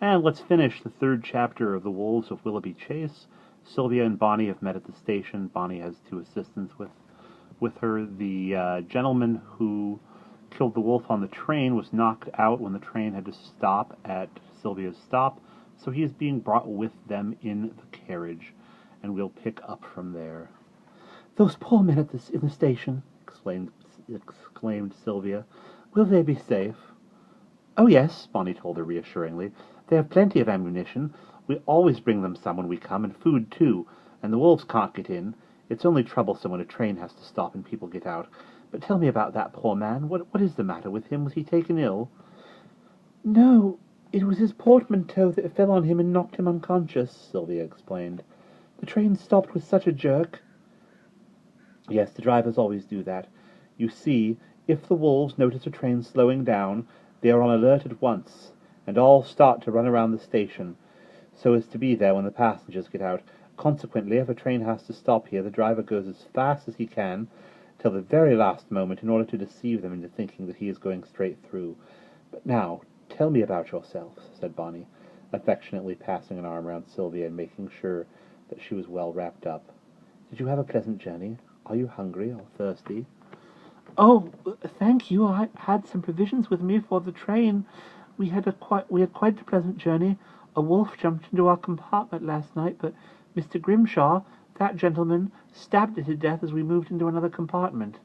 And let's finish the third chapter of the Wolves of Willoughby Chase. Sylvia and Bonnie have met at the station. Bonnie has two assistants with her. The gentleman who killed the wolf on the train was knocked out when the train had to stop at Sylvia's stop, so he is being brought with them in the carriage, and we'll pick up from there. "Those poor men in the station," exclaimed Sylvia. "Will they be safe?" "Oh, yes," Bonnie told her reassuringly. "They have plenty of ammunition. We always bring them some when we come, and food, too. And the wolves can't get in. It's only troublesome when a train has to stop and people get out. But tell me about that poor man. What is the matter with him? Was he taken ill?" "No, it was his portmanteau that fell on him and knocked him unconscious," Sylvia explained. "The train stopped with such a jerk." "Yes, the drivers always do that. You see, if the wolves notice a train slowing down, they are on alert at once, and all start to run around the station, so as to be there when the passengers get out. Consequently, if a train has to stop here, the driver goes as fast as he can till the very last moment in order to deceive them into thinking that he is going straight through. But now, tell me about yourself," said Bonnie, affectionately passing an arm round Sylvia and making sure that she was well wrapped up. "Did you have a pleasant journey? Are you hungry or thirsty?" "Oh, thank you. I had some provisions with me for the train. We had quite a pleasant journey. A wolf jumped into our compartment last night, but Mr. Grimshaw, that gentleman, stabbed it to death as we moved into another compartment."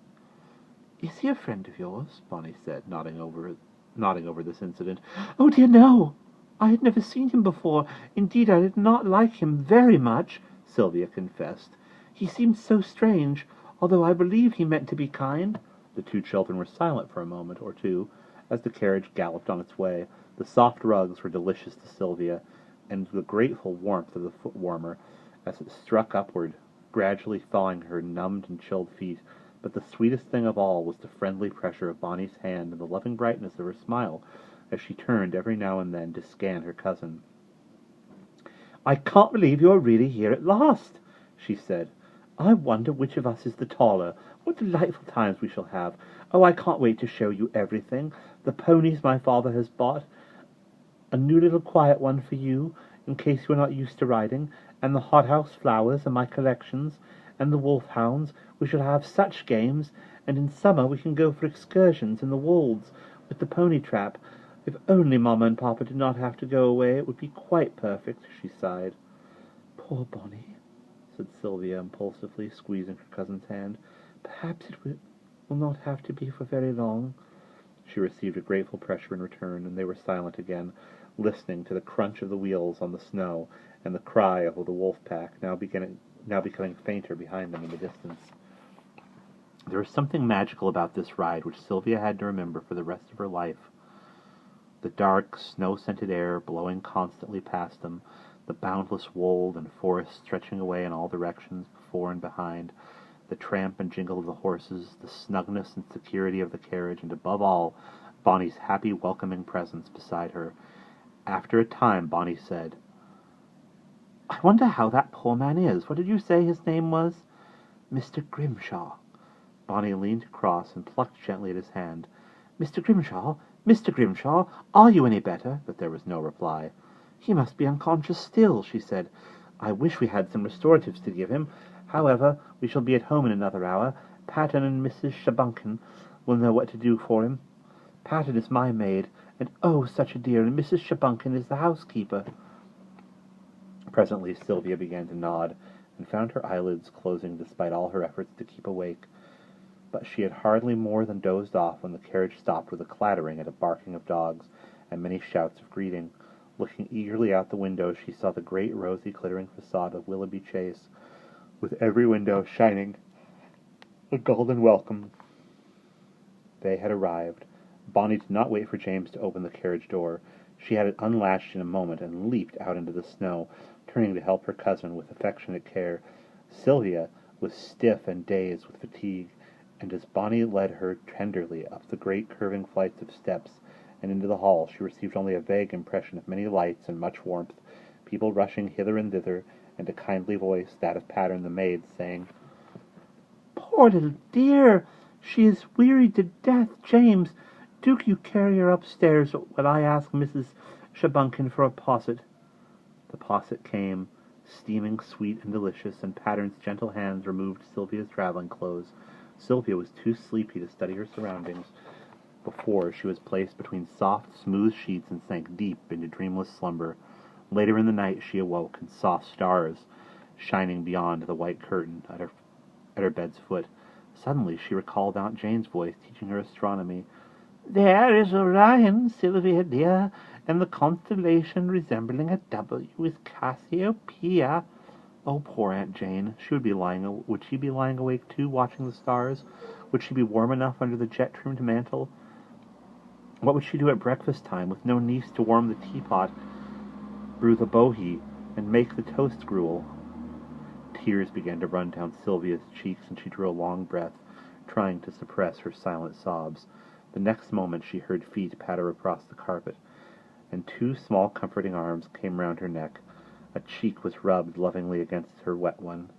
"Is he a friend of yours?" Bonnie said, nodding over this incident. "Oh, dear, no. I had never seen him before. Indeed, I did not like him very much," Sylvia confessed. "He seemed so strange, although I believe he meant to be kind." The two children were silent for a moment or two as the carriage galloped on its way. The soft rugs were delicious to Sylvia, and the grateful warmth of the foot warmer as it struck upward, gradually thawing her numbed and chilled feet. But the sweetest thing of all was the friendly pressure of Bonnie's hand and the loving brightness of her smile as she turned every now and then to scan her cousin. "I can't believe you are really here at last," she said. "I wonder which of us is the taller. What delightful times we shall have. Oh, I can't wait to show you everything. The ponies my father has bought, a new little quiet one for you, in case you are not used to riding, and the hothouse flowers and my collections, and the wolfhounds. We shall have such games, and in summer we can go for excursions in the wolds with the pony trap. If only Mamma and Papa did not have to go away, it would be quite perfect," she sighed. "Poor Bonnie," said Sylvia impulsively, squeezing her cousin's hand. "Perhaps it will not have to be for very long." She received a grateful pressure in return, and they were silent again, listening to the crunch of the wheels on the snow and the cry of the wolf pack, now becoming fainter behind them in the distance. There was something magical about this ride which Sylvia had to remember for the rest of her life. The dark, snow-scented air blowing constantly past them, the boundless wold and forest stretching away in all directions before and behind, the tramp and jingle of the horses, the snugness and security of the carriage, and above all, Bonnie's happy, welcoming presence beside her. After a time, Bonnie said, "I wonder how that poor man is. What did you say his name was?" "Mr. Grimshaw." Bonnie leaned across and plucked gently at his hand. "Mr. Grimshaw, Mr. Grimshaw, are you any better?" But there was no reply. "He must be unconscious still," she said. "I wish we had some restoratives to give him. However, we shall be at home in another hour. Patton and Mrs. Shabunkin will know what to do for him. Patton is my maid, and oh, such a dear, and Mrs. Shabunkin is the housekeeper." Presently Sylvia began to nod, and found her eyelids closing despite all her efforts to keep awake. But she had hardly more than dozed off when the carriage stopped with a clattering and a barking of dogs, and many shouts of greeting. Looking eagerly out the window, she saw the great rosy glittering facade of Willoughby Chase, with every window shining a golden welcome. They had arrived. Bonnie did not wait for James to open the carriage door. She had it unlatched in a moment and leaped out into the snow, turning to help her cousin with affectionate care. Sylvia was stiff and dazed with fatigue, and as Bonnie led her tenderly up the great curving flights of steps and into the hall, she received only a vague impression of many lights and much warmth, people rushing hither and thither, and a kindly voice, that of Patton the maid, saying, "Poor little dear! She is wearied to death. James, do you carry her upstairs while I ask Mrs. Shabunkin for a posset." The posset came, steaming sweet and delicious, and Pattern's gentle hands removed Sylvia's traveling clothes. Sylvia was too sleepy to study her surroundings before she was placed between soft, smooth sheets and sank deep into dreamless slumber. Later in the night she awoke and saw stars shining beyond the white curtain at her bed's foot. Suddenly she recalled Aunt Jane's voice teaching her astronomy. "There is Orion, Sylvia dear, and the constellation resembling a W is Cassiopeia." Oh, poor Aunt Jane. Would she be lying awake too, watching the stars? Would she be warm enough under the jet-trimmed mantle? What would she do at breakfast time, with no niece to warm the teapot, brew the bohea, and make the toast gruel? Tears began to run down Sylvia's cheeks, and she drew a long breath, trying to suppress her silent sobs. The next moment she heard feet patter across the carpet, and two small comforting arms came round her neck. A cheek was rubbed lovingly against her wet one.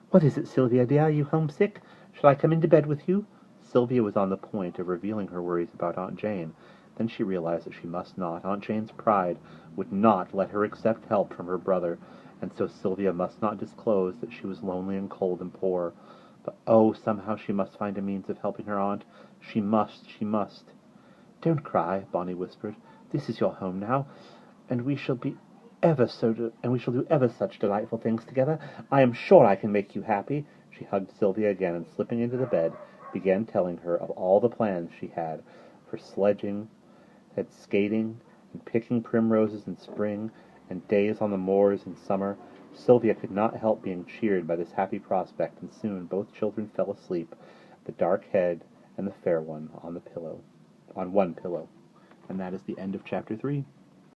"What is it, Sylvia dear? Are you homesick? Shall I come into bed with you?" Sylvia was on the point of revealing her worries about Aunt Jane. Then she realized that she must not. Aunt Jane's pride would not let her accept help from her brother, and so Sylvia must not disclose that she was lonely and cold and poor. But oh, somehow she must find a means of helping her aunt. She must. "Don't cry," Bonnie whispered. "This is your home now, and we shall do ever such delightful things together. I am sure I can make you happy." She hugged Sylvia again, and slipping into the bed, began telling her of all the plans she had for skating, and picking primroses in spring, and days on the moors in summer. Sylvia could not help being cheered by this happy prospect, and soon both children fell asleep, the dark head and the fair one on one pillow. And that is the end of chapter 3.